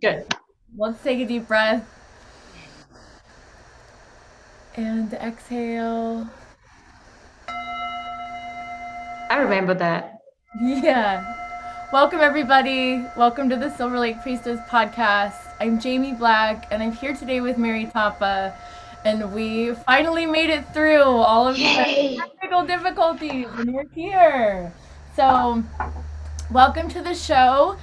Good. Let's take a deep breath and exhale. I remember that. Yeah. Welcome, everybody. Welcome to the Silverlake Priestess Podcast. I'm Jaime Black, and I'm here today with Mary Tapa. And we finally made it through all of the Yay! technical difficulties, and we're here. So, welcome to the show.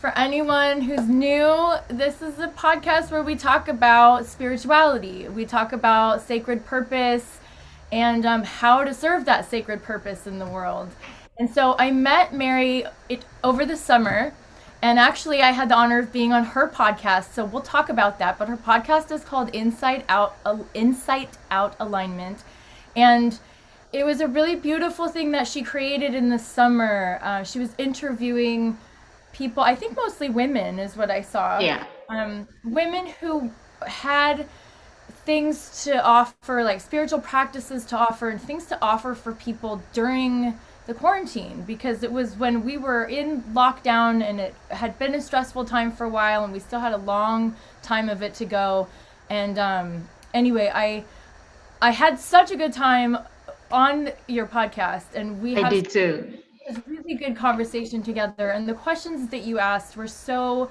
For anyone who's new, this is a podcast where we talk about spirituality. We talk about sacred purpose and how to serve that sacred purpose in the world. And so I met Mary over the summer, and actually I had the honor of being on her podcast. So we'll talk about that. But her podcast is called Insight Out Alignment, and it was a really beautiful thing that she created in the summer. She was interviewing people, I think mostly women is what I saw. Yeah. Women who had things to offer, like spiritual practices to offer, and things to offer for people during the quarantine, because it was when we were in lockdown and it had been a stressful time for a while and we still had a long time of it to go. And anyway, I had such a good time on your podcast, and we I had did too. this really good conversation together, and the questions that you asked were so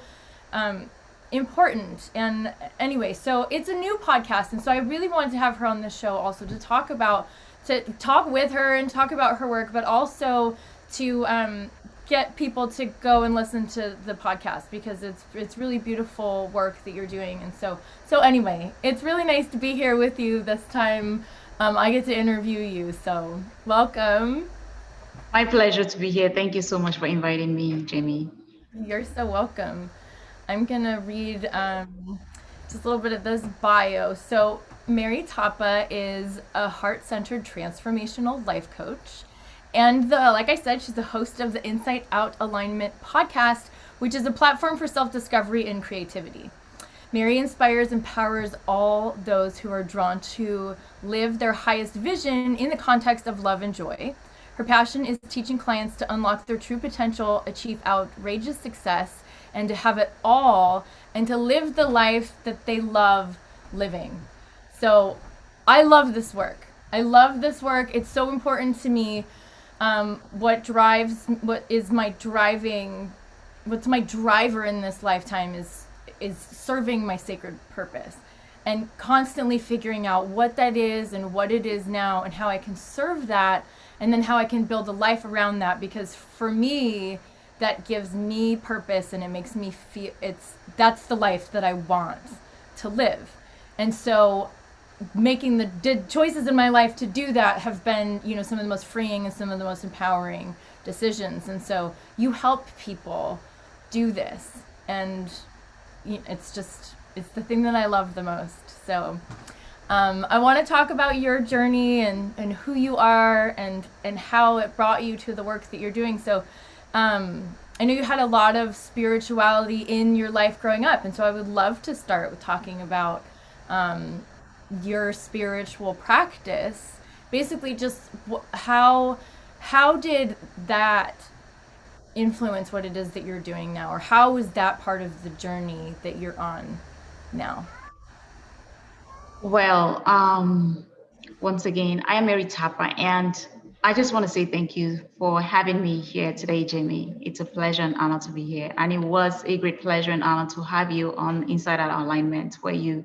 important. And anyway, so it's a new podcast, and so I really wanted to have her on the show also to talk with her and talk about her work, but also to get people to go and listen to the podcast, because it's really beautiful work that you're doing. And so anyway, it's really nice to be here with you this time. I get to interview you, so welcome. My pleasure to be here. Thank you so much for inviting me, Jamie. You're so welcome. I'm gonna read just a little bit of this bio. So Mary Tapa is a heart-centered transformational life coach, and like I said, she's the host of the Insight Out Alignment podcast, which is a platform for self-discovery and creativity. Mary inspires and empowers all those who are drawn to live their highest vision in the context of love and joy. Her passion is teaching clients to unlock their true potential, achieve outrageous success, and to have it all, and to live the life that they love living. So I love this work. I love this work. It's so important to me. What's my driver in this lifetime is serving my sacred purpose, and constantly figuring out what that is and what it is now and how I can serve that, and then how I can build a life around that, because for me that gives me purpose, and it makes me feel that's the life that I want to live. And so making the choices in my life to do that have been, some of the most freeing and some of the most empowering decisions. And so you help people do this, and it's the thing that I love the most. So I want to talk about your journey and who you are, and how it brought you to the work that you're doing. So I know you had a lot of spirituality in your life growing up, and so I would love to start with talking about your spiritual practice. Basically, just how did that influence what it is that you're doing now, or how is that part of the journey that you're on now? Well, once again, I am Mary Tapa, and I just want to say thank you for having me here today, Jamie. It's a pleasure and honor to be here. And it was a great pleasure and honor to have you on Inside Out Alignment, where you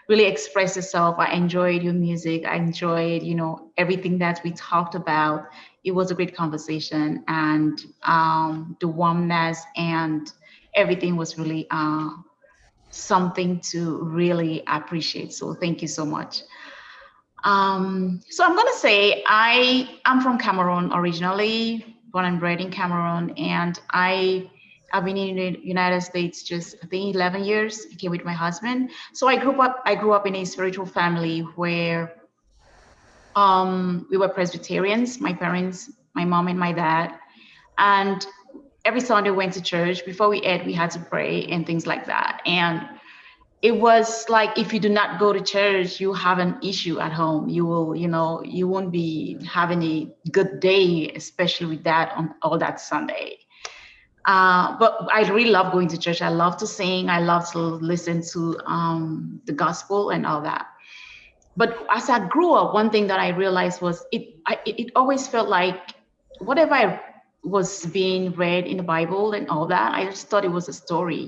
really express yourself. I enjoyed your music. I enjoyed, everything that we talked about. It was a great conversation, and the warmness and everything was really something to really appreciate. So thank you so much. So I'm gonna say I'm from Cameroon originally, born and bred in Cameroon, and I've been in the United States just I think 11 years. I came with my husband. So I grew up in a spiritual family where we were Presbyterians. My parents, my mom and my dad, and every Sunday we went to church. Before we ate, we had to pray and things like that. And it was like if you do not go to church, you have an issue at home. You will, you won't be having a good day, especially with that on all that Sunday. But I really love going to church. I love to sing. I love to listen to the gospel and all that. But as I grew up, one thing that I realized was it always felt like whatever I was being read in the Bible and all that, I just thought it was a story.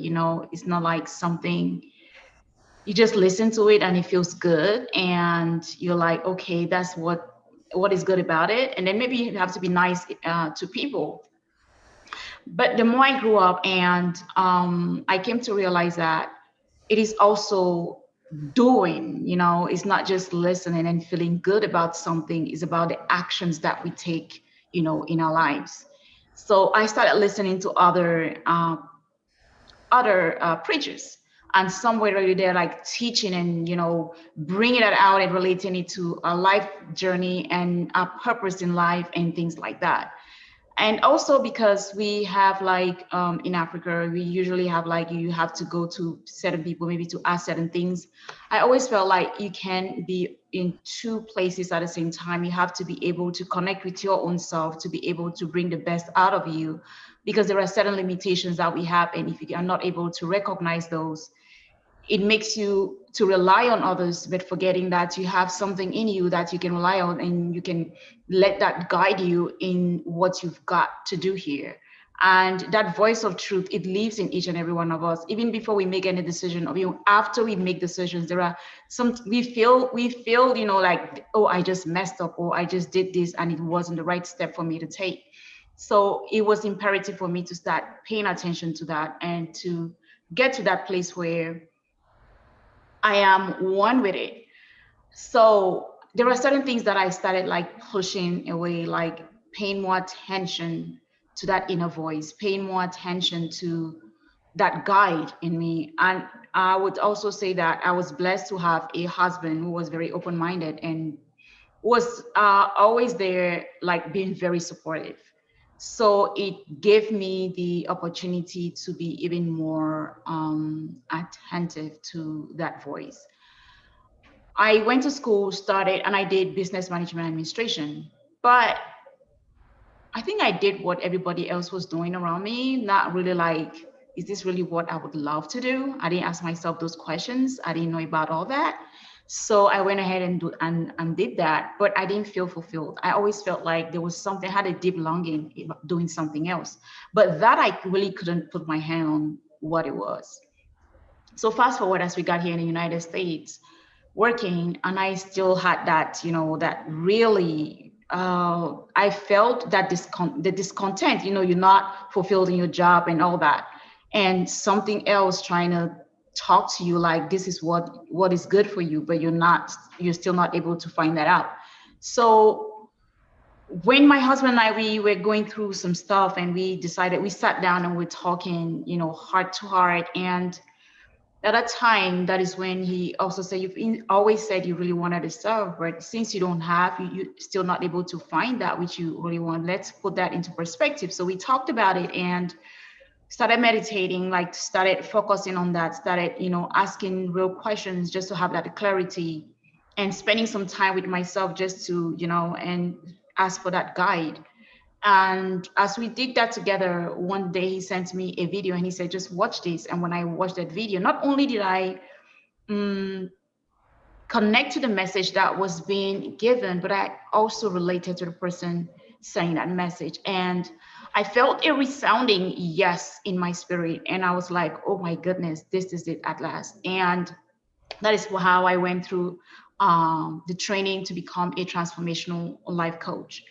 It's not like something you just listen to it and it feels good, and you're like, okay, that's what is good about it. And then maybe you have to be nice to people. But the more I grew up, and I came to realize that it is also doing. It's not just listening and feeling good about something. It's about the actions that we take, in our lives. So I started listening to other preachers, and somewhere already they're like teaching and bringing it out and relating it to a life journey and a purpose in life and things like that. And also because we have like in Africa, we usually have like you have to go to certain people maybe to ask certain things. I always felt like you can be in two places at the same time. You have to be able to connect with your own self to be able to bring the best out of you, because there are certain limitations that we have, and if you are not able to recognize those, it makes you to rely on others, but forgetting that you have something in you that you can rely on, and you can let that guide you in what you've got to do here. And that voice of truth, it lives in each and every one of us. Even before we make any decision, or even after we make decisions, there are some we feel like, oh, I just messed up, or I just did this and it wasn't the right step for me to take. So it was imperative for me to start paying attention to that, and to get to that place where I am one with it. So there are certain things that I started like pushing away, like paying more attention to that inner voice, paying more attention to that guide in me. And I would also say that I was blessed to have a husband who was very open-minded and was always there, like being very supportive. So it gave me the opportunity to be even more attentive to that voice. I went to school, started, and I did business management administration. But I think I did what everybody else was doing around me, not really like, is this really what I would love to do? I didn't ask myself those questions. I didn't know about all that. So I went ahead and did that, but I didn't feel fulfilled. I always felt like there was something, I had a deep longing about doing something else. But that I really couldn't put my hand on what it was. So fast forward as we got here in the United States, working, and I still had that, that really, I felt that the discontent, you're not fulfilled in your job and all that, and something else trying to talk to you like this is what is good for you, but you're still not able to find that out. So when my husband and I, we were going through some stuff, and we sat down and we're talking, heart to heart. And at that time, that is when he also said, always said you really wanted to serve, but since you don't have, you still not able to find that which you really want. Let's put that into perspective. So we talked about it and started meditating, like started focusing on that, started, asking real questions just to have that clarity, and spending some time with myself just to, and ask for that guide. And as we did that together, one day he sent me a video and he said, just watch this. And when I watched that video, not only did I connect to the message that was being given, but I also related to the person saying that message. And I felt a resounding yes in my spirit. And I was like, oh my goodness, this is it at last. And that is how I went through the training to become a transformational life coach.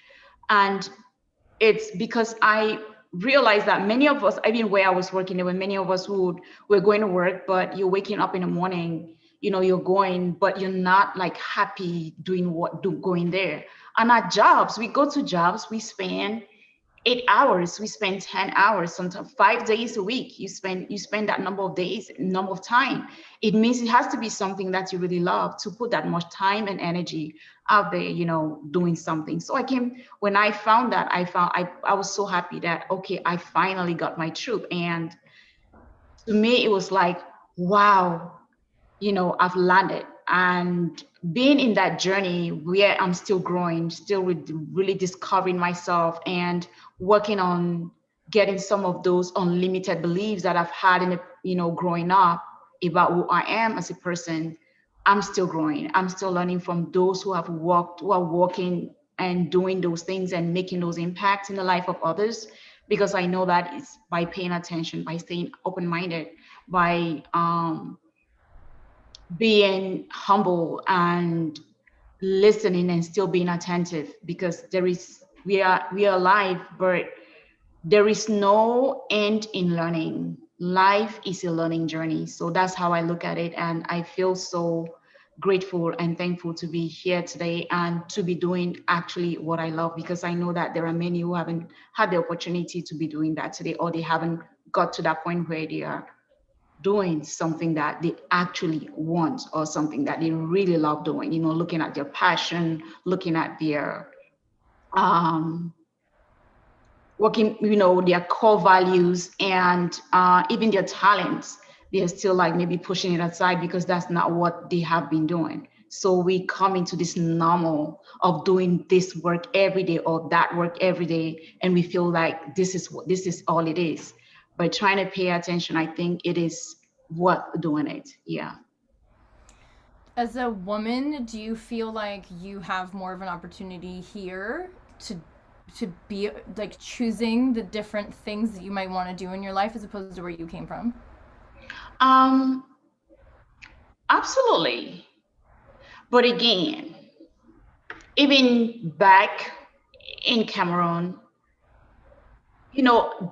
And it's because I realized that many of us, even where I was working, there were many of us who were going to work, but you're waking up in the morning, you're going, but you're not like happy doing going there. And our jobs, we go to jobs, we spend 8 hours, we spend 10 hours, sometimes 5 days a week. You spend that number of days, number of time. It means it has to be something that you really love to put that much time and energy out there, doing something. So when I found that, I was so happy that, okay, I finally got my troop. And to me, it was like, wow, I've landed. And being in that journey where I'm still growing, still really discovering myself and working on getting some of those unlimited beliefs that I've had in the, growing up about who I am as a person. I'm still growing. I'm still learning from those who are walking and doing those things and making those impacts in the life of others. Because I know that it's by paying attention, by staying open-minded, by being humble and listening and still being attentive. Because we are alive, but there is no end in learning. Life is a learning journey. So that's how I look at it. And I feel so grateful and thankful to be here today and to be doing actually what I love, because I know that there are many who haven't had the opportunity to be doing that today, or they haven't got to that point where they are doing something that they actually want, or something that they really love doing, looking at their passion, looking at their um working, their core values, and even their talents. They're still like maybe pushing it aside because that's not what they have been doing. So we come into this normal of doing this work every day or that work every day, and we feel like this is all it is. But trying to pay attention, I think it is what doing it. Yeah. As a woman, do you feel like you have more of an opportunity here to be like choosing the different things that you might want to do in your life as opposed to where you came from? Um, absolutely. But again, even back in Cameroon,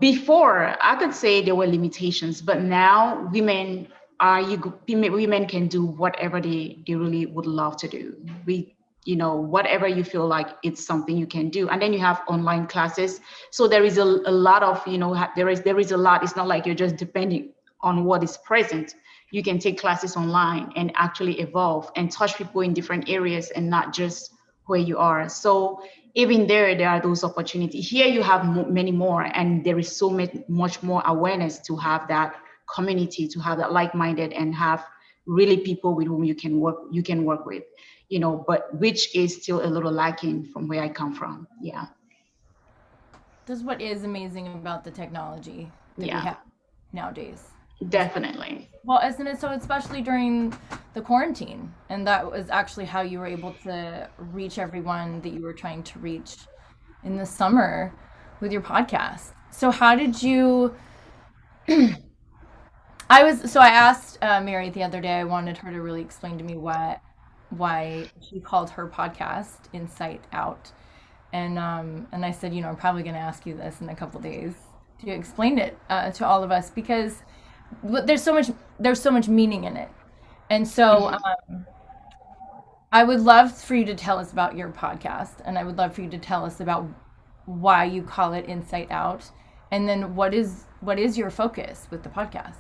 before I could say there were limitations, but now women can do whatever they really would love to do. Whatever you feel like it's something you can do. And then you have online classes. So there is a lot of, there is a lot. It's not like you're just depending on what is present. You can take classes online and actually evolve and touch people in different areas and not just where you are. So even there are those opportunities. Here you have many more, and there is so much more awareness to have that community, to have that like-minded, and have really people with whom you can work with, but which is still a little lacking from where I come from. Yeah. This is what is amazing about the technology that we Yeah, have nowadays. definitely. Well, isn't it so, especially during the quarantine? And that was actually how you were able to reach everyone that you were trying to reach in the summer with your podcast. So, how did you? I asked Mary the other day. I wanted her to really explain to me why she called her podcast Insight Out, and I said, I'm probably going to ask you this in a couple days to explain it to all of us, because there's so much meaning in it. And so I would love for you to tell us about your podcast, and I would love for you to tell us about why you call it Insight Out, and then what is your focus with the podcast?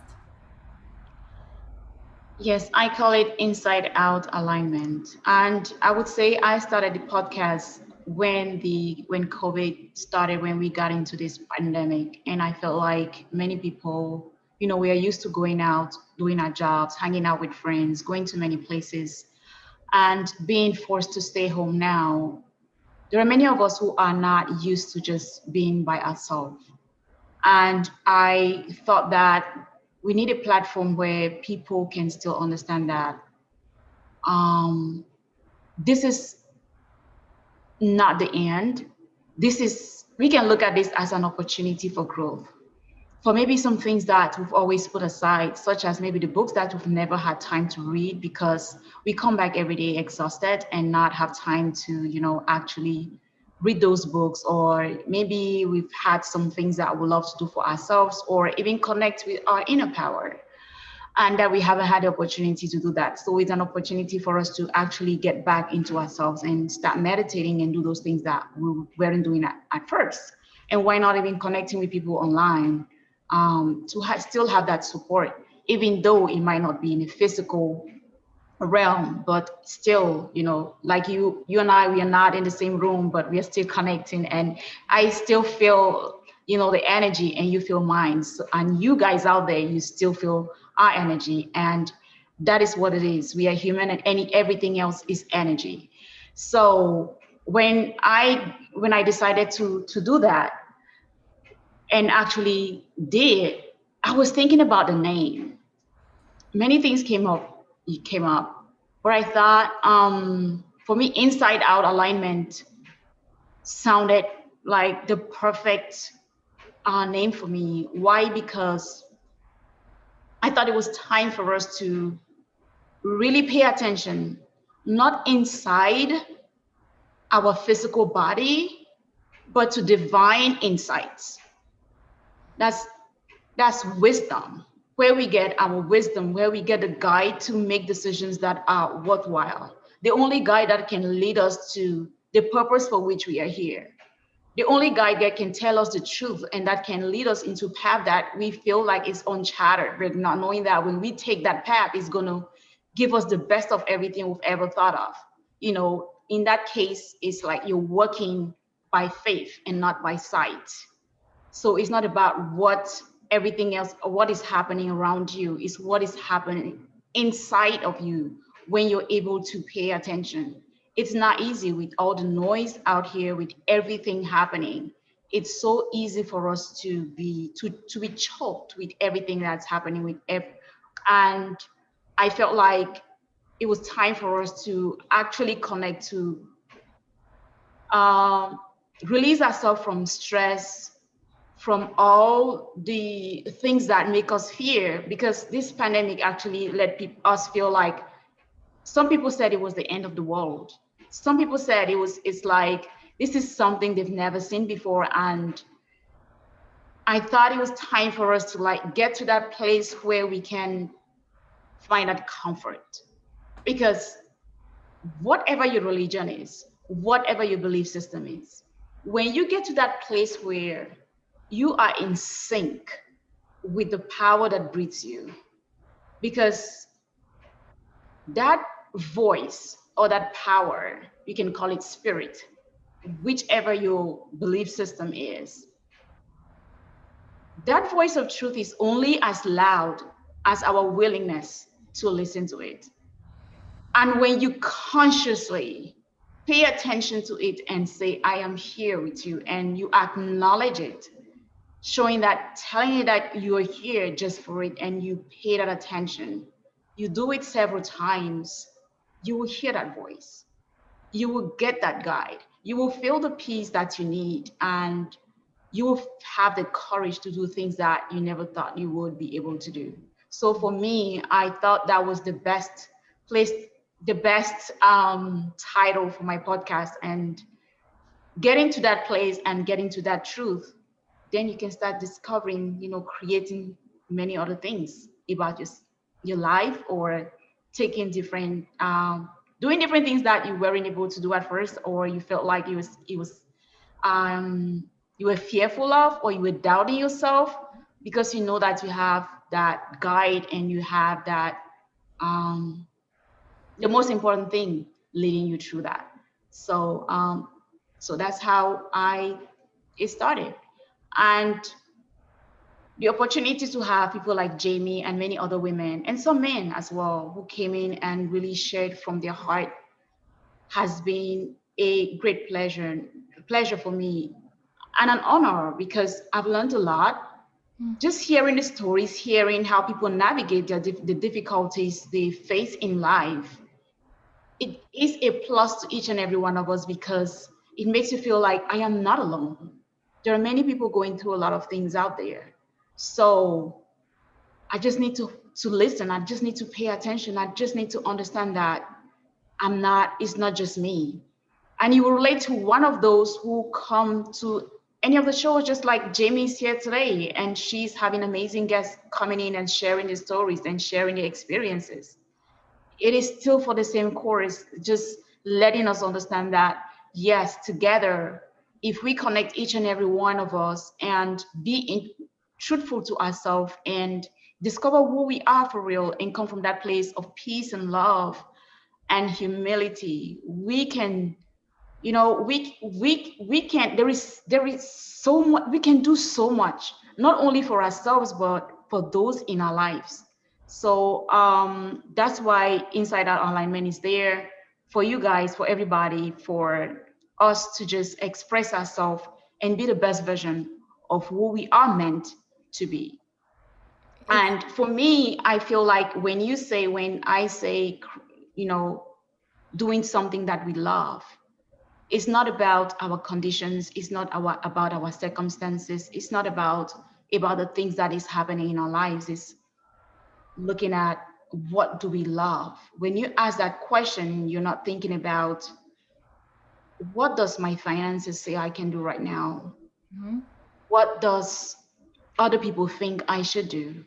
Yes, I call it inside out alignment. And I would say I started the podcast when COVID started, when we got into this pandemic. And I felt like many people, we are used to going out, doing our jobs, hanging out with friends, going to many places, and being forced to stay home now. There are many of us who are not used to just being by ourselves. And I thought that we need a platform where people can still understand that um, this is not the end. We can look at this as an opportunity for growth. For maybe some things that we've always put aside, such as maybe the books that we've never had time to read because we come back every day exhausted and not have time to, actually read those books. Or maybe we've had some things that we love to do for ourselves, or even connect with our inner power, and that we haven't had the opportunity to do that. So it's an opportunity for us to actually get back into ourselves and start meditating and do those things that we weren't doing at first. And why not even connecting with people online, to still have that support, even though it might not be in a physical realm, but still, like you and I, we are not in the same room, but we are still connecting. And I still feel, the energy, and you feel mine. So, and you guys out there, you still feel our energy. And that is what it is. We are human, and everything else is energy. So when I decided to do that, and actually did, I was thinking about the name. Many things came up, but I thought, for me, inside out alignment sounded like the perfect name for me. Why? Because I thought it was time for us to really pay attention, not inside our physical body, but to divine insights. That's that's wisdom, where we get our wisdom, where we get a guide to make decisions that are worthwhile. The only guide that can lead us to the purpose for which we are here. The only guide that can tell us the truth and that can lead us into a path that we feel like is uncharted, but not knowing that when we take that path, it's going to give us the best of everything we've ever thought of. In that case, it's like you're working by faith and not by sight. So it's not about what everything else or what is happening around you, it's what is happening inside of you when you're able to pay attention. It's not easy with all the noise out here, with everything happening. It's so easy for us to be choked with everything that's happening and I felt like it was time for us to actually connect to um, release ourselves from stress, from all the things that make us fear, because this pandemic actually let us feel like, some people said it was the end of the world. Some people said it's like this is something they've never seen before. And I thought it was time for us to like get to that place where we can find that comfort. Because whatever your religion is, whatever your belief system is, when you get to that place where you are in sync with the power that breathes you, because that voice or that power, you can call it spirit, whichever your belief system is, that voice of truth is only as loud as our willingness to listen to it. And when you consciously pay attention to it and say, I am here with you, and you acknowledge it, showing that, telling you that you're here just for it, and you pay that attention, you do it several times, you will hear that voice. You will get that guide. You will feel the peace that you need, and you will have the courage to do things that you never thought you would be able to do. So for me, I thought that was the best place, the best title for my podcast. And getting to that place and getting to that truth, then you can start discovering, creating many other things about your life, or taking different, doing different things that you weren't able to do at first, or you felt like um, you were fearful of, or you were doubting yourself, because you know that you have that guide and you have that, um, the most important thing leading you through that. So that's how it started. And the opportunity to have people like Jamie and many other women and some men as well who came in and really shared from their heart has been a great pleasure for me, and an honor, because I've learned a lot. Just hearing the stories, hearing how people navigate the difficulties they face in life, it is a plus to each and every one of us, because it makes you feel like I am not alone. There are many people going through a lot of things out there. So I just need to listen. I just need to pay attention. I just need to understand that it's not just me. And you will relate to one of those who come to any of the shows, just like Jamie's here today, and she's having amazing guests coming in and sharing their stories and sharing their experiences. It is still for the same chorus, just letting us understand that, yes, together, if we connect each and every one of us and truthful to ourselves and discover who we are for real and come from that place of peace and love and humility, we can, we can, there is so much, we can do so much, not only for ourselves but for those in our lives. So that's why Inside Out Alignment is there, for you guys, for everybody, for us to just express ourselves and be the best version of who we are meant to be. And for me, I feel like when I say, doing something that we love, it's not about our conditions, it's not about our circumstances, it's not about the things that is happening in our lives. It's looking at what do we love. When you ask that question, you're not thinking about what does my finances say I can do right now? Mm-hmm. What does other people think I should do?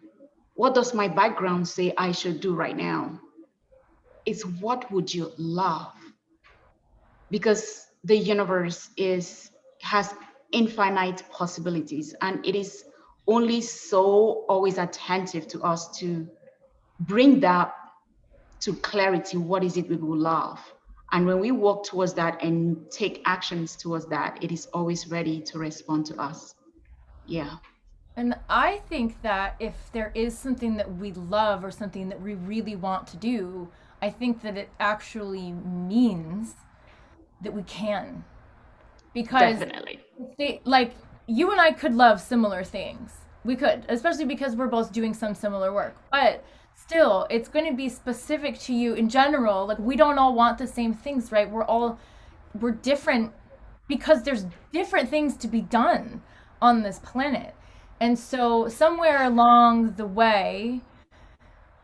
What does my background say I should do right now? It's what would you love? Because the universe has infinite possibilities, and it is only so always attentive to us to bring that to clarity. What is it we will love? And when we walk towards that and take actions towards that, it is always ready to respond to us. Yeah. And I think that if there is something that we love or something that we really want to do, I think that it actually means that we can. Because Definitely. like you and I could love similar things. We could, especially because we're both doing some similar work. But still, it's going to be specific to you in general. Like we don't all want the same things, right? We're different because there's different things to be done on this planet. And so somewhere along the way,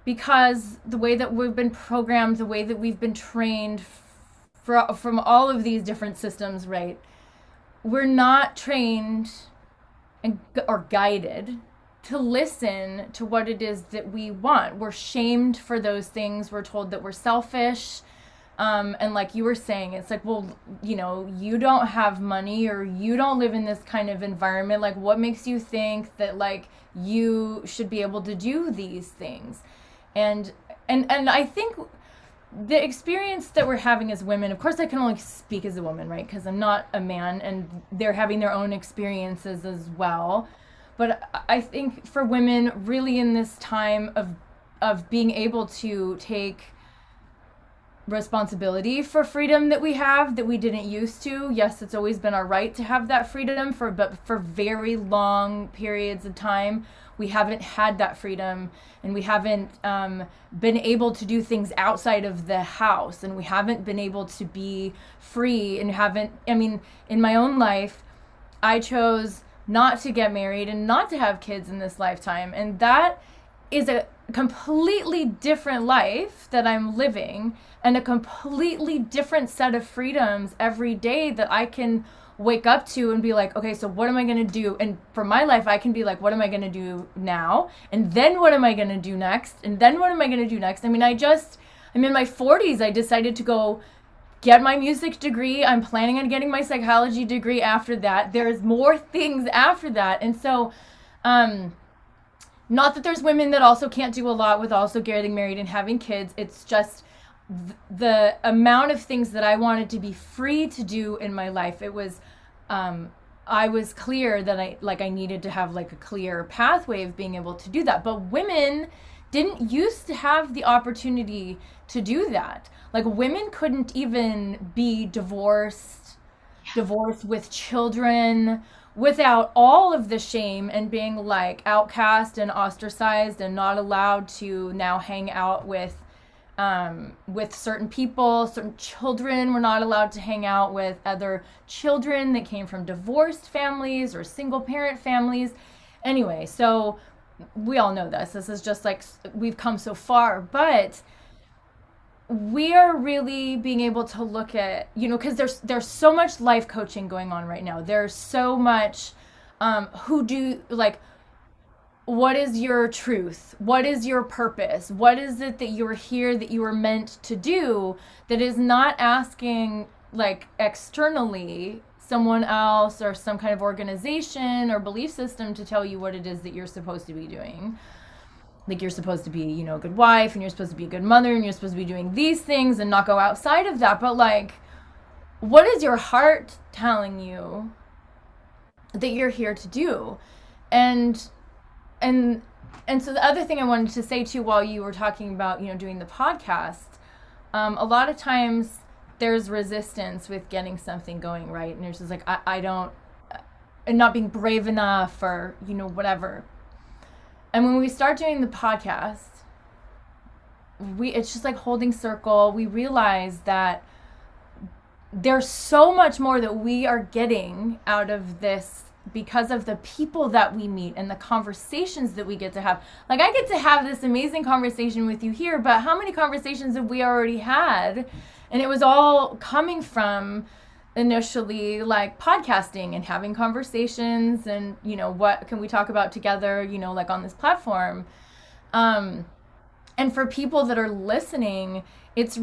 because the way that we've been programmed, the way that we've been trained from all of these different systems, right? We're not trained or guided to listen to what it is that we want. We're shamed for those things. We're told that we're selfish. And like you were saying, it's like, well, you don't have money or you don't live in this kind of environment. Like, what makes you think that like you should be able to do these things? And I think the experience that we're having as women, of course I can only speak as a woman, right? Because I'm not a man, and they're having their own experiences as well. But I think for women, really in this time of being able to take responsibility for freedom that we have that we didn't used to. Yes, it's always been our right to have that freedom, but for very long periods of time we haven't had that freedom, and we haven't been able to do things outside of the house, and we haven't been able to be free, and in my own life I chose not to get married and not to have kids in this lifetime, and that is a completely different life that I'm living, and a completely different set of freedoms every day that I can wake up to and be like, okay, so what am I going to do? And for my life, I can be like, what am I going to do now? And then what am I going to do next? And then what am I going to do next? I'm in my 40s. I decided to go get my music degree. I'm planning on getting my psychology degree after that. There's more things after that. And so, not that there's women that also can't do a lot with also getting married and having kids. It's just the amount of things that I wanted to be free to do in my life. It was, I was clear that I needed to have like a clear pathway of being able to do that. But women didn't used to have the opportunity to do that. Like women couldn't even be divorced with children, without all of the shame and being like outcast and ostracized and not allowed to now hang out with certain people. Certain children were not allowed to hang out with other children that came from divorced families or single parent families. Anyway, so we all know this. This is just like we've come so far, but we are really being able to look at, because there's so much life coaching going on right now. There's so much what is your truth? What is your purpose? What is it that you're here, that you were meant to do, that is not asking like externally someone else or some kind of organization or belief system to tell you what it is that you're supposed to be doing. Like you're supposed to be, a good wife, and you're supposed to be a good mother, and you're supposed to be doing these things and not go outside of that. But like, what is your heart telling you that you're here to do? And so the other thing I wanted to say too, while you were talking about, doing the podcast, a lot of times there's resistance with getting something going, right? And you're just like, and not being brave enough, or whatever. And when we start doing the podcast, it's just like holding circle. We realize that there's so much more that we are getting out of this because of the people that we meet and the conversations that we get to have. Like, I get to have this amazing conversation with you here, but how many conversations have we already had? And it was all coming from initially like podcasting and having conversations, and what can we talk about together, like on this platform. And for people that are listening, it's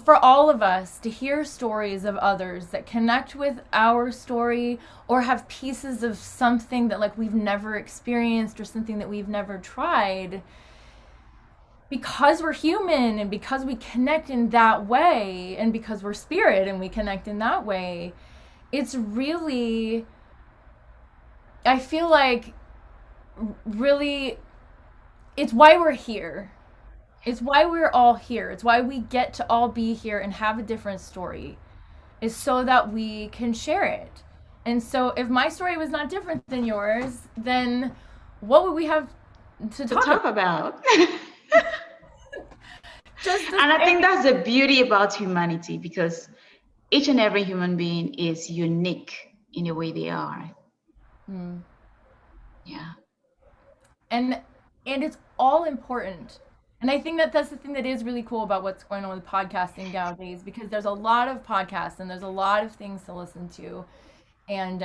for all of us to hear stories of others that connect with our story, or have pieces of something that like we've never experienced, or something that we've never tried, because we're human, and because we connect in that way, and because we're spirit and we connect in that way. It's really, I feel like, really, it's why we're here. It's why we're all here. It's why we get to all be here and have a different story, is so that we can share it. And so if my story was not different than yours, then what would we have to talk about? And I think that's the beauty about humanity, because each and every human being is unique in the way they are. Yeah. And it's all important. And I think that that's the thing that is really cool about what's going on with podcasting nowadays, because there's a lot of podcasts and there's a lot of things to listen to. And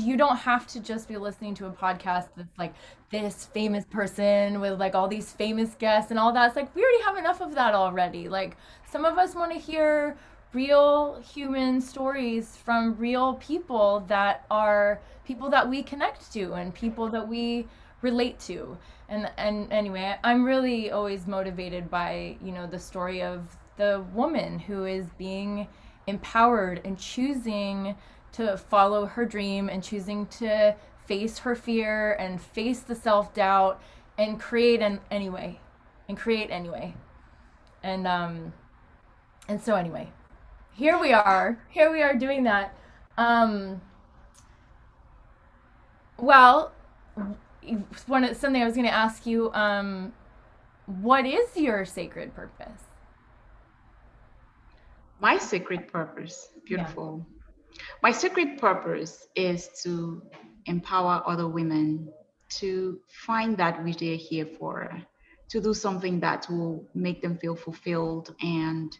you don't have to just be listening to a podcast that's like this famous person with like all these famous guests and all that. It's like, we already have enough of that already. Like, some of us want to hear real human stories from real people that are people that we connect to and people that we relate to. And anyway, I'm really always motivated by, the story of the woman who is being empowered and choosing to follow her dream, and choosing to face her fear and face the self-doubt and create anyway. And so anyway, here we are doing that. Well, something I was going to ask you, what is your sacred purpose? My sacred purpose, beautiful. Yeah. My sacred purpose is to empower other women to find that which they're here for, to do something that will make them feel fulfilled and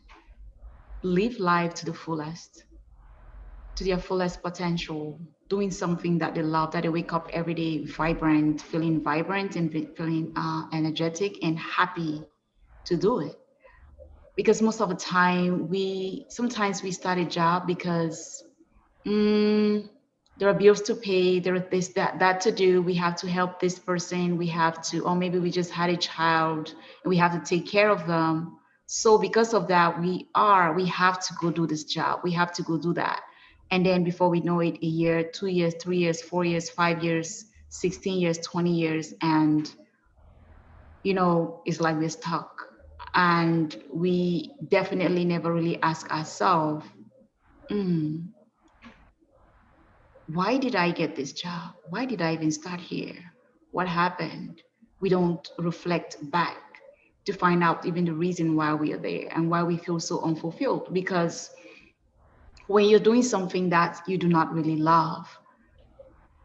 live life to the fullest, to their fullest potential, doing something that they love, that they wake up every day feeling vibrant and feeling energetic and happy to do it. Because most of the time, sometimes we start a job because there are bills to pay, there are this, that to do, we have to help this person, or maybe we just had a child and we have to take care of them. So because of that, we have to go do this job, we have to go do that. And then before we know it, a year, 2 years, 3 years, 4 years, 5 years, 16 years, 20 years, and it's like we're stuck. And we definitely never really ask ourselves, why did I get this job? Why did I even start here? What happened? We don't reflect back to find out even the reason why we are there and why we feel so unfulfilled. Because when you're doing something that you do not really love,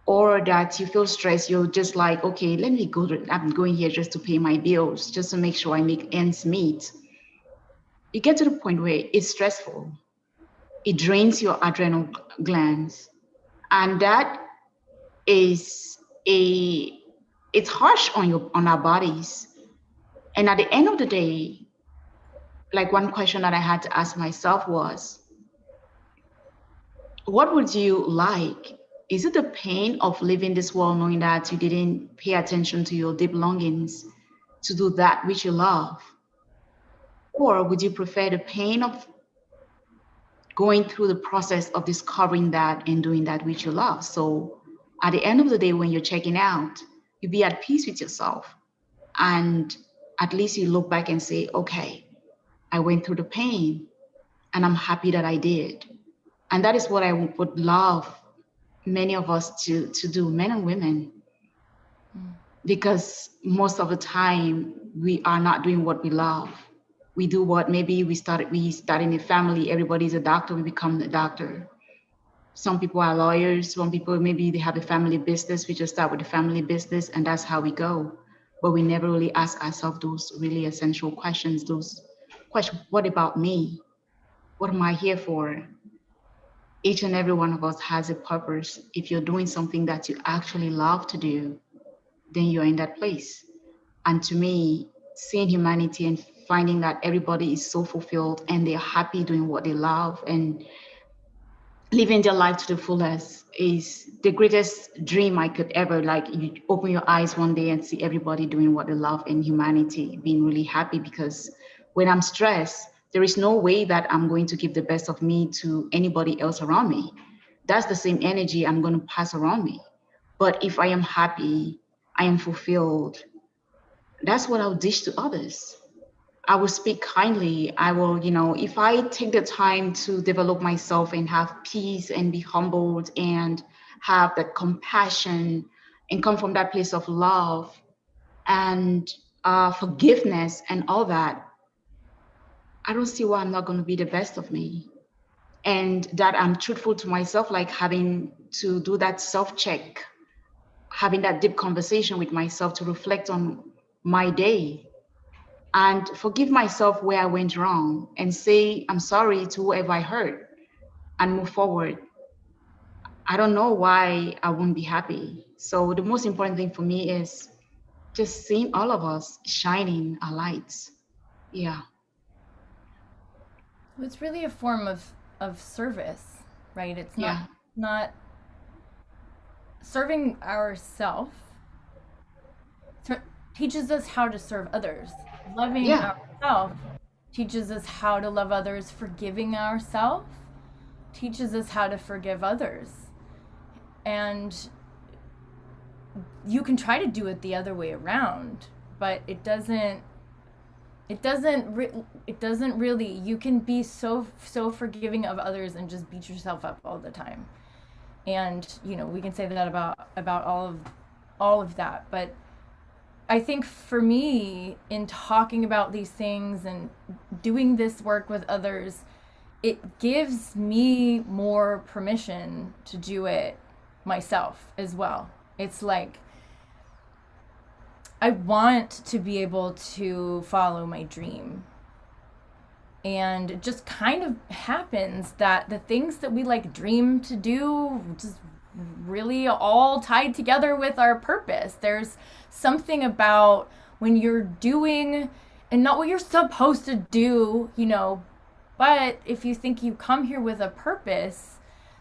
or that you feel stressed, you're just like, okay, I'm going here just to pay my bills, just to make sure I make ends meet. You get to the point where it's stressful. It drains your adrenal glands. And that it's harsh on our bodies. And at the end of the day, like, one question that I had to ask myself was, what would you like? Is it the pain of living this world knowing that you didn't pay attention to your deep longings to do that which you love? Or would you prefer the pain of going through the process of discovering that and doing that which you love? So at the end of the day, when you're checking out, you be at peace with yourself. And at least you look back and say, okay, I went through the pain and I'm happy that I did. And that is what I would love many of us to do, men and women, because most of the time we are not doing what we love. We do what maybe we start in a family, everybody's a doctor, we become a doctor. Some people are lawyers, some people maybe they have a family business, we just start with the family business and that's how we go. But we never really ask ourselves those really essential questions, those questions, what about me? What am I here for? Each and every one of us has a purpose. If you're doing something that you actually love to do, then you're in that place. And to me, seeing humanity and finding that everybody is so fulfilled and they're happy doing what they love and living their life to the fullest is the greatest dream I could ever, like, you open your eyes one day and see everybody doing what they love and humanity being really happy. Because when I'm stressed, there is no way that I'm going to give the best of me to anybody else around me. That's the same energy I'm going to pass around me. But if I am happy, I am fulfilled, that's what I'll dish to others. I will speak kindly. I will, if I take the time to develop myself and have peace and be humbled and have that compassion and come from that place of love and forgiveness and all that, I don't see why I'm not going to be the best of me. And that I'm truthful to myself, like having to do that self check, having that deep conversation with myself to reflect on my day and forgive myself where I went wrong and say, I'm sorry to whoever I hurt and move forward. I don't know why I won't be happy. So the most important thing for me is just seeing all of us shining our lights. Yeah. It's really a form of service, right? It's Yeah. not serving ourself teaches us how to serve others. Loving Yeah. ourselves teaches us how to love others. Forgiving ourselves teaches us how to forgive others. And you can try to do it the other way around, but it doesn't really. You can be so forgiving of others and just beat yourself up all the time. And we can say that about all of that, but I think for me, in talking about these things and doing this work with others, it gives me more permission to do it myself as well. It's like I want to be able to follow my dream. And it just kind of happens that the things that we like dream to do just really all tied together with our purpose. There's something about when you're doing and not what you're supposed to do, but if you think you come here with a purpose,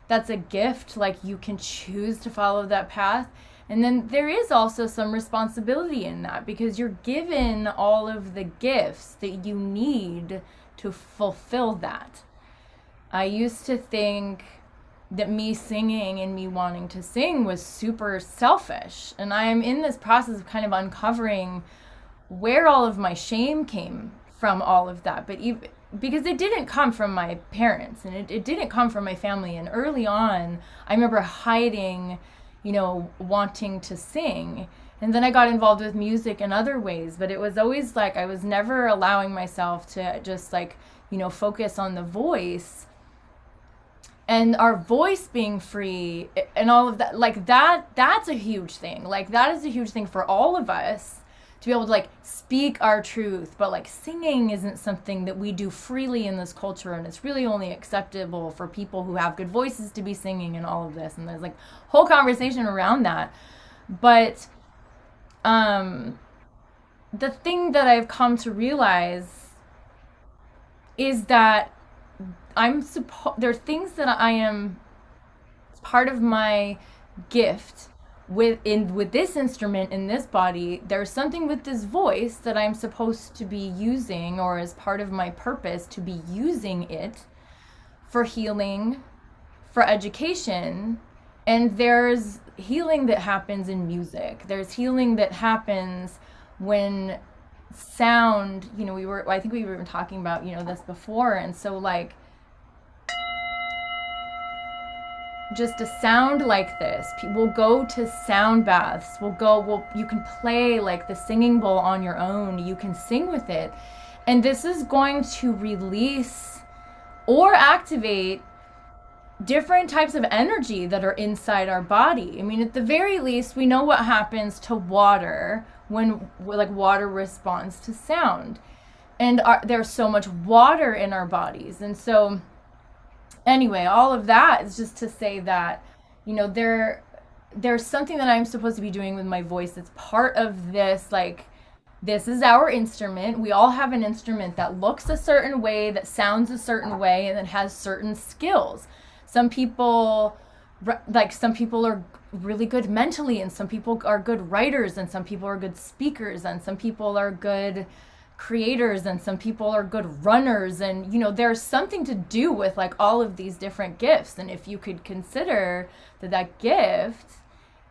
that's a gift. Like, you can choose to follow that path. And then there is also some responsibility in that, because you're given all of the gifts that you need to fulfill that. I used to think that me singing and me wanting to sing was super selfish. And I am in this process of kind of uncovering where all of my shame came from, all of that. But even, because it didn't come from my parents and it didn't come from my family. And early on, I remember hiding, wanting to sing. And then I got involved with music in other ways. But it was always like I was never allowing myself to just focus on the voice. And our voice being free and all of that, that's a huge thing. Like, that is a huge thing for all of us to be able to speak our truth. But singing isn't something that we do freely in this culture, and it's really only acceptable for people who have good voices to be singing and all of this. And there's whole conversation around that. But the thing that I've come to realize is that there are things that I am part of my gift with this instrument in this body. There's something with this voice that I'm supposed to be using, or as part of my purpose to be using it for healing, for education. And there's healing that happens in music. There's healing that happens when sound, I think we were talking about, this before. And so just a sound like this. We'll go to sound baths. You can play like the singing bowl on your own. You can sing with it. And this is going to release or activate different types of energy that are inside our body. I mean, at the very least, we know what happens to water when like water responds to sound. And there's so much water in our bodies. And so anyway, all of that is just to say that, there's something that I'm supposed to be doing with my voice that's part of this. Like, this is our instrument. We all have an instrument that looks a certain way, that sounds a certain way, and that has certain skills. Some people are really good mentally, and some people are good writers, and some people are good speakers, and some people are good creators, and some people are good runners. And there's something to do with like all of these different gifts. And if you could consider that gift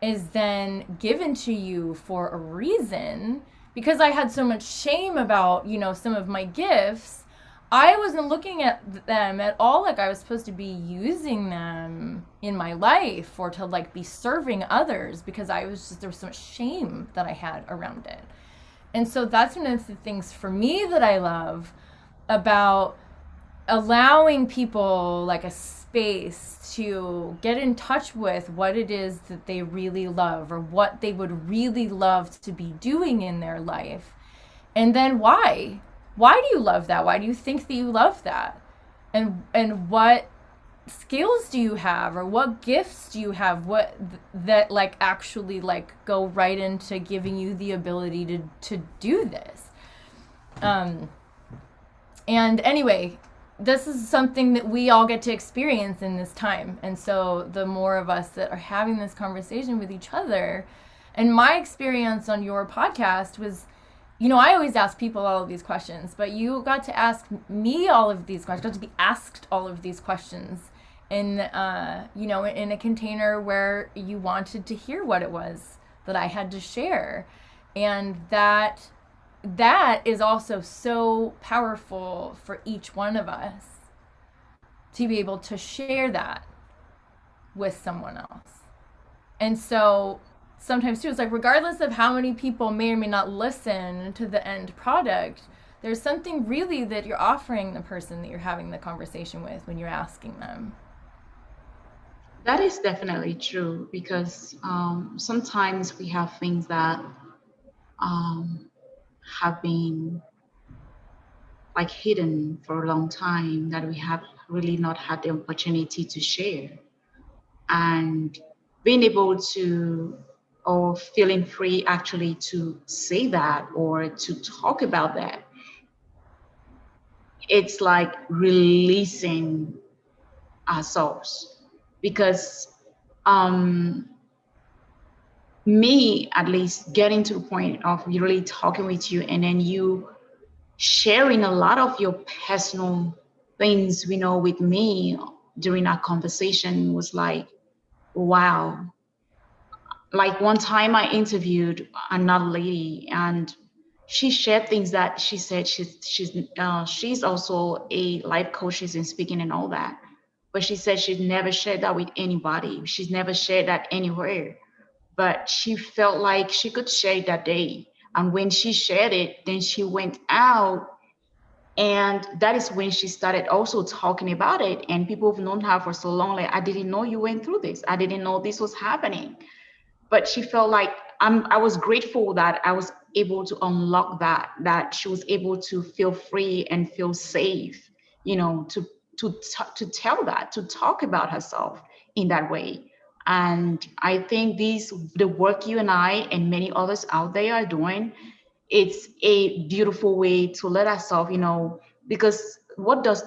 is then given to you for a reason, because I had so much shame about some of my gifts, I wasn't looking at them at all like I was supposed to be using them in my life or to like be serving others, because there was so much shame that I had around it. And so that's one of the things for me that I love about allowing people like a space to get in touch with what it is that they really love, or what they would really love to be doing in their life. And then why? Why do you love that? Why do you think that you love that? And what skills do you have, or what gifts do you have that like actually like go right into giving you the ability to do this? And anyway, this is something that we all get to experience in this time. And so the more of us that are having this conversation with each other, and my experience on your podcast was, I always ask people all of these questions, but you got to ask me all of these questions, got to be asked all of these questions in in a container where you wanted to hear what it was that I had to share. And that is also so powerful for each one of us to be able to share that with someone else. And so sometimes too, it's like, regardless of how many people may or may not listen to the end product, there's something really that you're offering the person that you're having the conversation with when you're asking them. That is definitely true, because sometimes we have things that have been like hidden for a long time that we have really not had the opportunity to share. And being able to, or feeling free actually to say that or to talk about that, it's like releasing ourselves. Because me, at least, getting to the point of really talking with you, and then you sharing a lot of your personal things, with me during our conversation, was like, wow. Like one time I interviewed another lady, and she shared things that she said she's also a life coach, she's in speaking and all that. But she said she'd never shared that with anybody. She's never shared that anywhere. But she felt like she could share it that day. And when she shared it, then she went out. And that is when she started also talking about it. And people have known her for so long, like, I didn't know you went through this. I didn't know this was happening. But she felt like I was grateful that I was able to unlock that she was able to feel free and feel safe, to tell that, to talk about herself in that way. And I think the work you and I and many others out there are doing, it's a beautiful way to let ourselves, because what does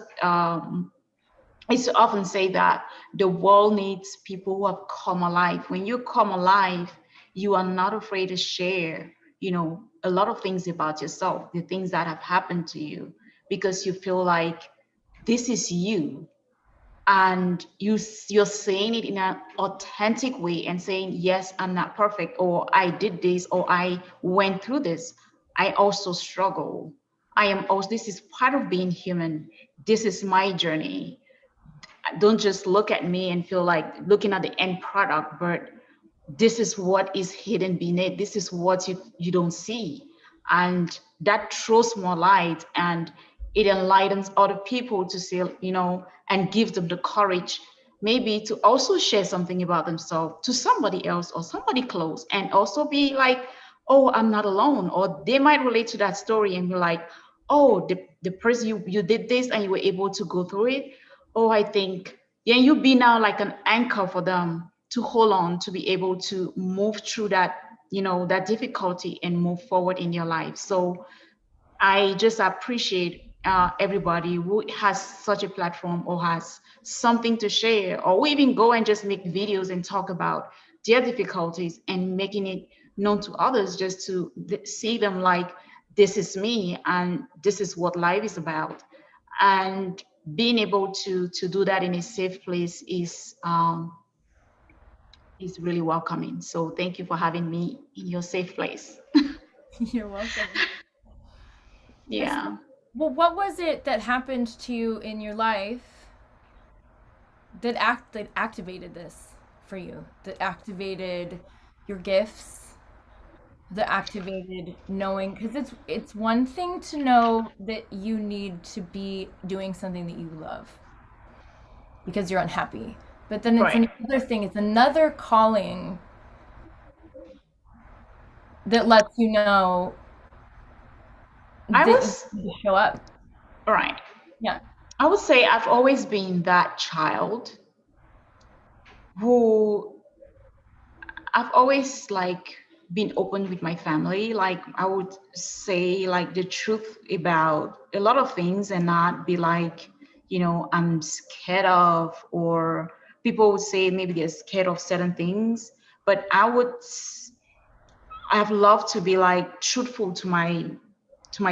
I used to often say that the world needs people who have come alive. When you come alive, you are not afraid to share, a lot of things about yourself, the things that have happened to you, because you feel like this is you. And you're saying it in an authentic way and saying, yes, I'm not perfect, or I did this, or I went through this. I also struggle. This is part of being human. This is my journey. don't just look at me and feel like looking at the end product, but this is what is hidden beneath. This is what you don't see. And that throws more light, and it enlightens other people to see, and gives them the courage maybe to also share something about themselves to somebody else or somebody close, and also be like, oh, I'm not alone. Or they might relate to that story and be like, oh, the person you did this and you were able to go through it. Oh, I think, yeah, you be now like an anchor for them to hold on, to be able to move through that, that difficulty and move forward in your life. So I just appreciate everybody who has such a platform or has something to share, or who even go and just make videos and talk about their difficulties and making it known to others, just to see them like, this is me and this is what life is about. And being able to do that in a safe place is really welcoming. So thank you for having me in your safe place. You're welcome. Yeah. Well, what was it that happened to you in your life that activated this for you? That activated your gifts? That activated knowing, because it's one thing to know that you need to be doing something that you love because you're unhappy. But then it's Right. another thing, it's another calling that lets you know I that you was, need to show up. right. Yeah. I would say I've always been that child who I've always like been open with my family. Like I would say like the truth about a lot of things and not be like, I'm scared of, or people would say maybe they're scared of certain things. But I've loved to be like truthful to my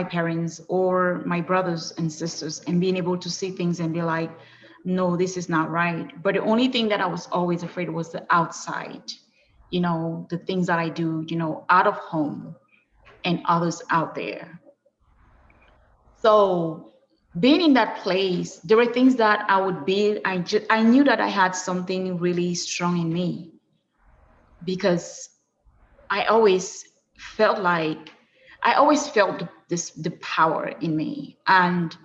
parents or my brothers and sisters, and being able to see things and be like, no, this is not right. But the only thing that I was always afraid was the outside, the things that I do, out of home and others out there. So being in that place, there were things that I would be, I knew that I had something really strong in me, because I always felt like I always felt the power in me, and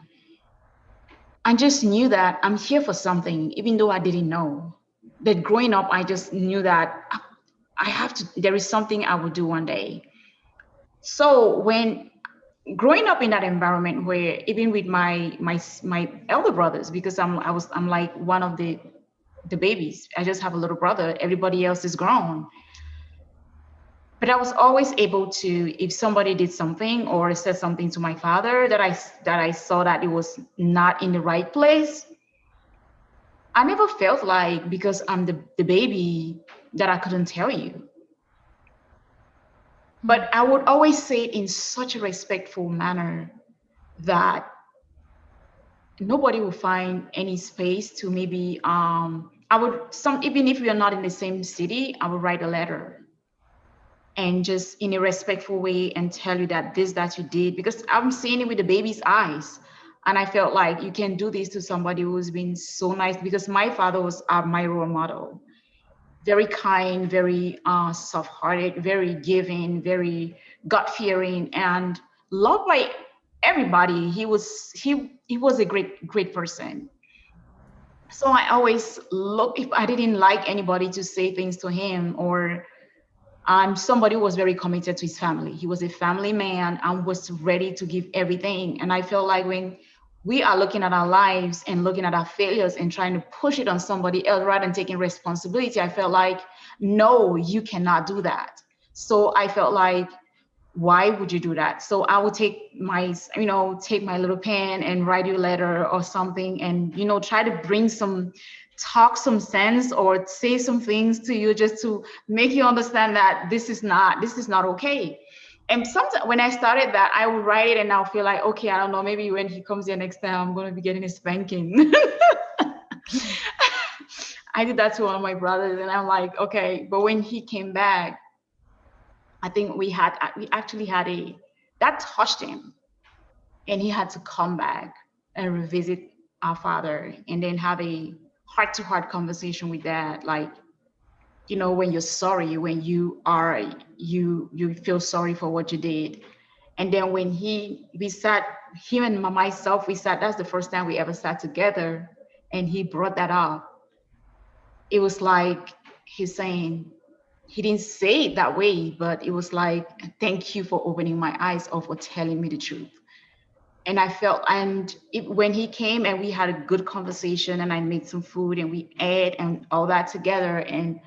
I just knew that I'm here for something, even though I didn't know. That growing up, I just knew that I have to. There is something I will do one day. So when growing up in that environment, where even with my elder brothers, because I'm like one of the babies. I just have a little brother. Everybody else is grown. But I was always able to, if somebody did something or said something to my father that I saw that it was not in the right place, I never felt like, because I'm the baby, that I couldn't tell you. Hmm. But I would always say it in such a respectful manner that nobody will find any space to maybe I would some even if we are not in the same city, I would write a letter and just in a respectful way and tell you that this that you did, because I'm seeing it with the baby's eyes. And I felt like you can do this to somebody who's been so nice, because my father was my role model. Very kind, very soft-hearted, very giving, very God-fearing, and loved by everybody. He was a great person. So I always look, if I didn't like anybody to say things to him, or somebody who was very committed to his family. He was a family man and was ready to give everything. And I feel like when we are looking at our lives and looking at our failures and trying to push it on somebody else rather than taking responsibility, I felt like, no, you cannot do that. So I felt like, why would you do that? So I would take my little pen and write you a letter or something, and try to bring talk some sense or say some things to you, just to make you understand that this is not okay. And sometimes when I started that, I would write it and I'll feel like, okay, I don't know, maybe when he comes here next time, I'm going to be getting a spanking. I did that to one of my brothers, and I'm like, okay. But when he came back, I think we actually had that touched him, and he had to come back and revisit our father, and then have a heart to heart conversation with dad, like, when you're sorry, when you feel sorry for what you did. And then when we sat, him and myself, we sat, that's the first time we ever sat together, and he brought that up. It was like he's saying, he didn't say it that way, but it was like, thank you for opening my eyes, or for telling me the truth. And I felt, and when he came and we had a good conversation, and I made some food and we ate and all that together, and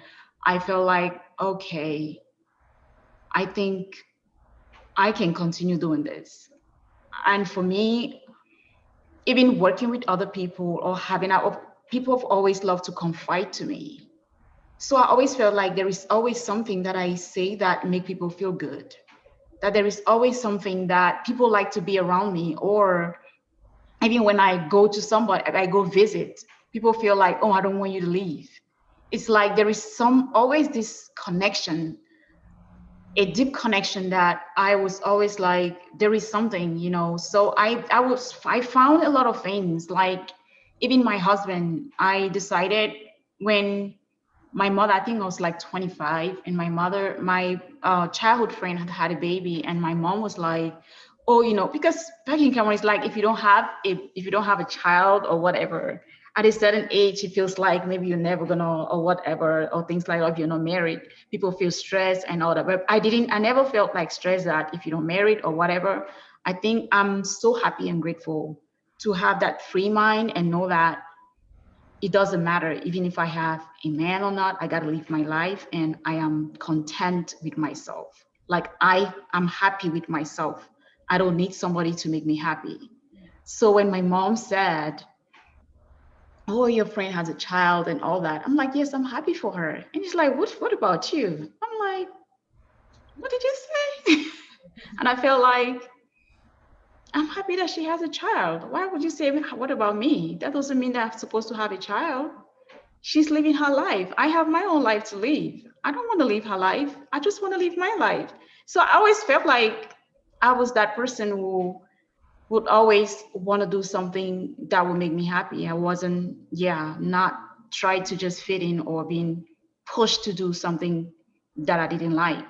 I felt like, okay, I think I can continue doing this. And for me, even working with other people, or people have always loved to confide to me. So I always felt like there is always something that I say that make people feel good. That there is always something that people like to be around me, or even when I go to somebody, I go visit, people feel like, oh, I don't want you to leave. It's like there is always this connection, a deep connection, that I was always like, there is something, So I found a lot of things, like even my husband. I decided when my mother, I think I was like 25, and my childhood friend had a baby, and my mom was like, oh, because back in Cameroon, it's like, if you don't have a child or whatever, at a certain age, it feels like maybe you're never gonna, or whatever, or things like that. If you're not married, people feel stressed and all that. But I never felt like stressed that if you're not married or whatever. I think I'm so happy and grateful to have that free mind and know that it doesn't matter. Even if I have a man or not, I got to live my life, and I am content with myself. Like, I am happy with myself. I don't need somebody to make me happy. So when my mom said, oh, your friend has a child and all that, I'm like, yes, I'm happy for her. And she's like, what about you? I'm like, what did you say? And I felt like, I'm happy that she has a child. Why would you say, what about me? That doesn't mean that I'm supposed to have a child. She's living her life. I have my own life to live. I don't want to live her life. I just want to live my life. So I always felt like I was that person who would always want to do something that would make me happy. I wasn't, not try to just fit in, or being pushed to do something that I didn't like.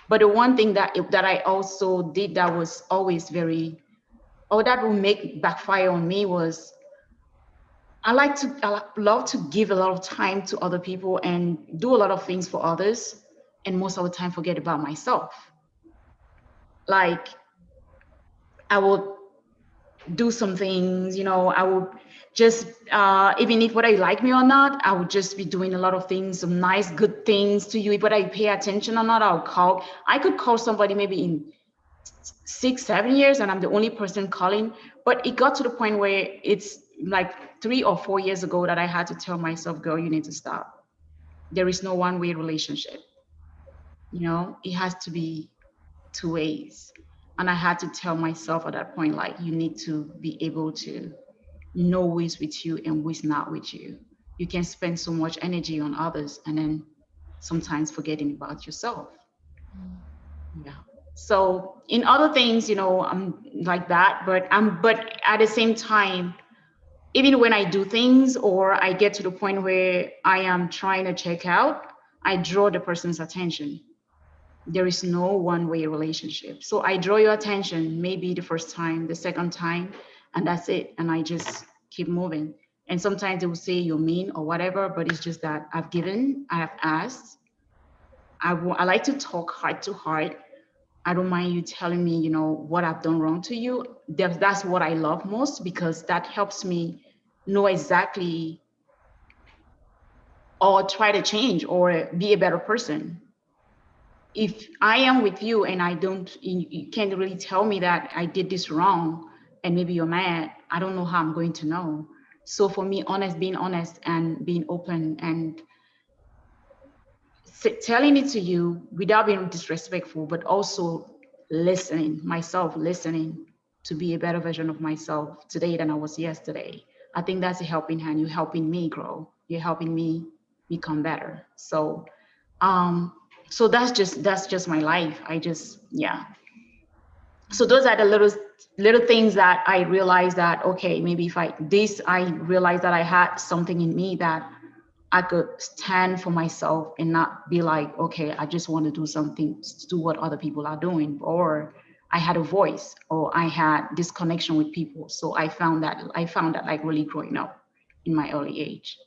But the one thing that I also did that was always that would make backfire on me, was I love to give a lot of time to other people and do a lot of things for others, and most of the time forget about myself. Like, I would do some things, I would just, even if whether you like me or not, I would just be doing a lot of things, some nice, good things to you. Whether I pay attention or not, I could call somebody maybe in 6, 7 years, and I'm the only person calling. But it got to the point where it's like 3 or 4 years ago that I had to tell myself, girl, you need to stop. There is no one way relationship. It has to be two ways. And I had to tell myself at that point, like, you need to be able to know who is with you and who is not with you. You can spend so much energy on others and then sometimes forgetting about yourself. Yeah. So in other things, I'm like that, but at the same time, even when I do things, or I get to the point where I am trying to check out, I draw the person's attention. There is no one way relationship. So I draw your attention, maybe the first time, the second time, and that's it. And I just keep moving. And sometimes they will say you're mean or whatever, but it's just that I've given, I have asked. I like to talk heart to heart. I don't mind you telling me, what I've done wrong to you. That's what I love most, because that helps me know exactly, or try to change or be a better person. If I am with you and you can't really tell me that I did this wrong, and maybe you're mad, I don't know how I'm going to know. So for me, being honest and being open, and telling it to you without being disrespectful, but also listening to be a better version of myself today than I was yesterday. I think that's a helping hand. You're helping me grow. You're helping me become better. Um, so that's just my life. So those are the little things that I realized that, okay, maybe if I realized that I had something in me that I could stand for myself and not be like, okay, I just want to do something to do what other people are doing, or I had a voice, or I had this connection with people. So I found that like really growing up in my early age.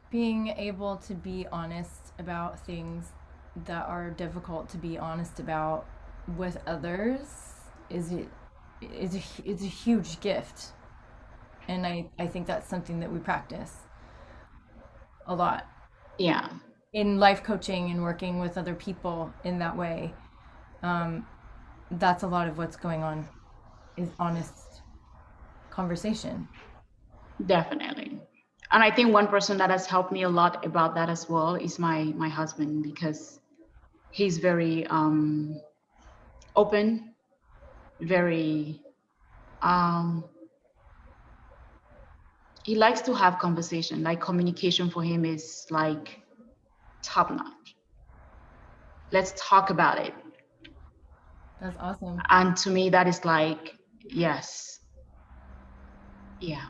Being able to be honest about things that are difficult to be honest about with others is a huge gift. And I think that's something that we practice a lot Yeah, in life coaching and working with other people in that way. Um, that's a lot of what's going on is honest conversation. definitely. And I think one person that has helped me a lot about that as well is my husband, because he's very open, very um he likes to have conversation. Like communication for him is like top notch. Let's talk about it. That's awesome. And to me that is like, yes, yeah.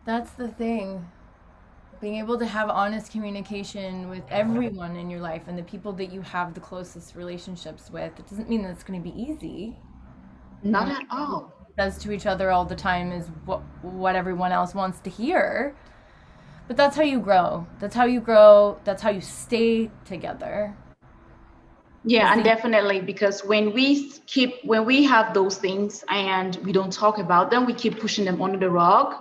That's the thing. Being able to have honest communication with everyone in your life and the people that you have the closest relationships with. It doesn't mean that it's going to be easy. Not And at all. says to each other all the time is what everyone else wants to hear. But that's how you grow. That's how you grow. That's how you stay together. Yeah, Is and the definitely, because when we have those things and we don't talk about them, we keep pushing them under the rug.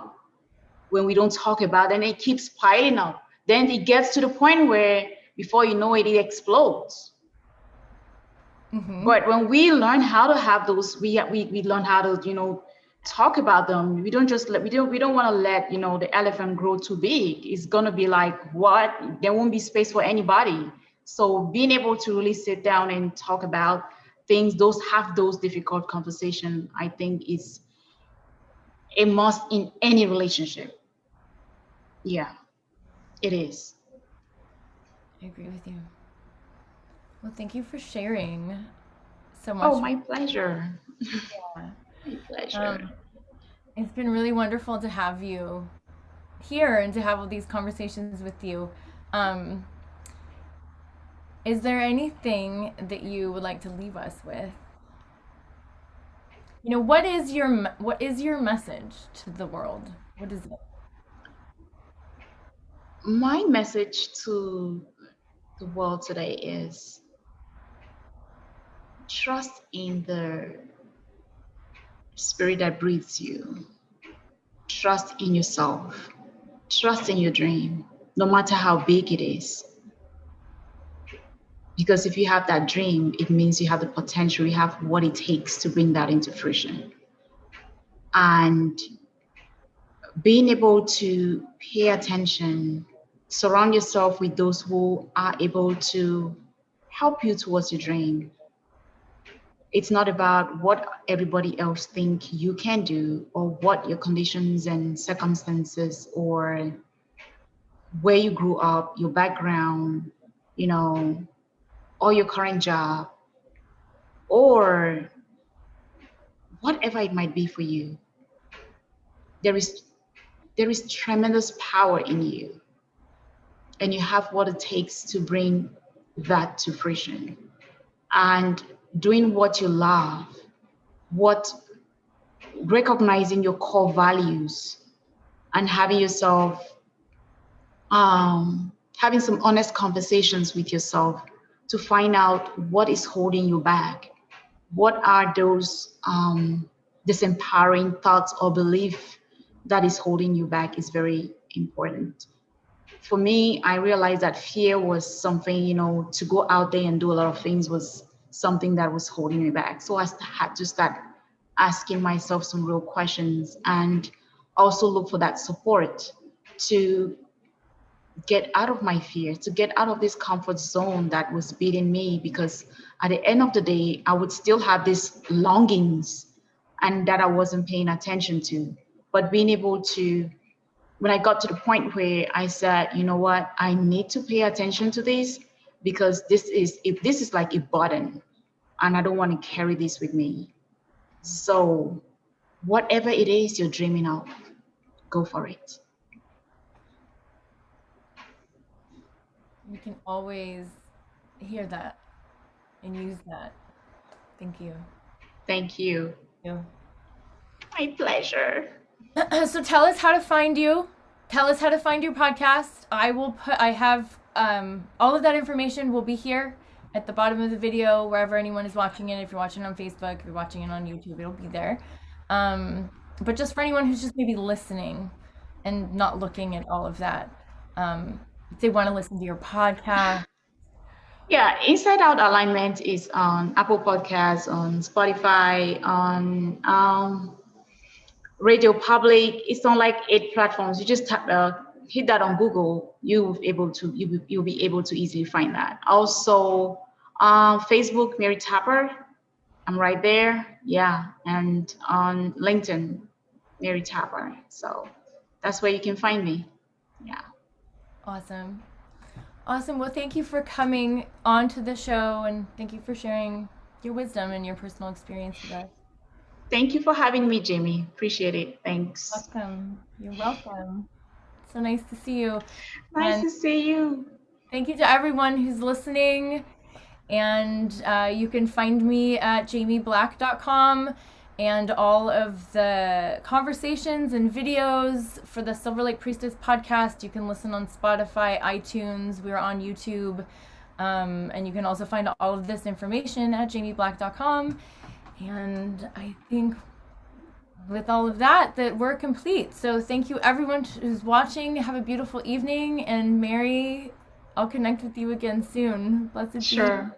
When we don't talk about them, it keeps piling up. Then it gets to the point where before you know it, it explodes. mm-hmm. But when we learn how to have those, we learn how to, talk about them. We don't just let we don't want to let, the elephant grow too big. It's gonna be like what? There won't be space for anybody. So being able to really sit down and talk about things, those difficult conversation, I think is a must in any relationship. Yeah, it is. I agree with you. Well, thank you for sharing so Oh, much. my pleasure. Yeah. My pleasure. Um, it's been really wonderful to have you here and to have all these conversations with you. Um, is there anything that you would like to leave us with? What is your message to the world? What is it? My message to the world today is trust in the spirit that breathes you. Trust in yourself. Trust in your dream, no matter how big it is. Because if you have that dream, it means you have the potential, you have what it takes to bring that into fruition. And being able to pay attention, surround yourself with those who are able to help you towards your dream. It's not about what everybody else think you can do, or what your conditions and circumstances, or where you grew up, your background, you know, or your current job, or whatever it might be for you. There is there is tremendous power in you, and you have what it takes to bring that to fruition. And doing what you love, what recognizing your core values, and having some honest conversations with yourself to find out what is holding you back. What are those disempowering thoughts or belief that is holding you back is very important. For me, I realized that fear was something, to go out there and do a lot of things was something that was holding me back. So I had to start asking myself some real questions, and also look for that support to get out of my fear, to get out of this comfort zone that was beating me. Because at the end of the day, I would still have these longings and that I wasn't paying attention to. But being able to, when I got to the point where I said, you know what, I need to pay attention to this, because if this is like a burden, and I don't want to carry this with me. So whatever it is you're dreaming of, go for it. You can always hear that and use that. Thank you. Thank you. Yeah. My pleasure. So tell us how to find you. Tell us how to find your podcast. I have all of that information will be here at the bottom of the video, wherever anyone is watching it. If you're watching it on Facebook, if you're watching it on YouTube, it'll be there. But just for anyone who's just maybe listening and not looking at all of that, if they want to listen to your podcast. Yeah, Inside Out Alignment is on Apple Podcasts, on Spotify, on Radio Public. It's on like 8 platforms. You just hit that on Google. You'll be able to easily find that. Also, Facebook, Mary Tapa. I'm right there. Yeah, and on LinkedIn, Mary Tapa. So that's where you can find me. Yeah. Awesome. Well, thank you for coming onto the show, and thank you for sharing your wisdom and your personal experience with us. Thank you for having me, Jamie. Appreciate it. Thanks. Welcome. You're welcome. So nice to see you. Nice to see you. Thank you to everyone who's listening. And you can find me at jaimeblack.com, and all of the conversations and videos for the Silverlake Priestess podcast you can listen on Spotify, iTunes. We're on YouTube. And you can also find all of this information at jaimeblack.com. And I think with all of that we're complete. So thank you everyone who's watching. Have a beautiful evening, and Mary, I'll connect with you again soon. Blessed be. Sure.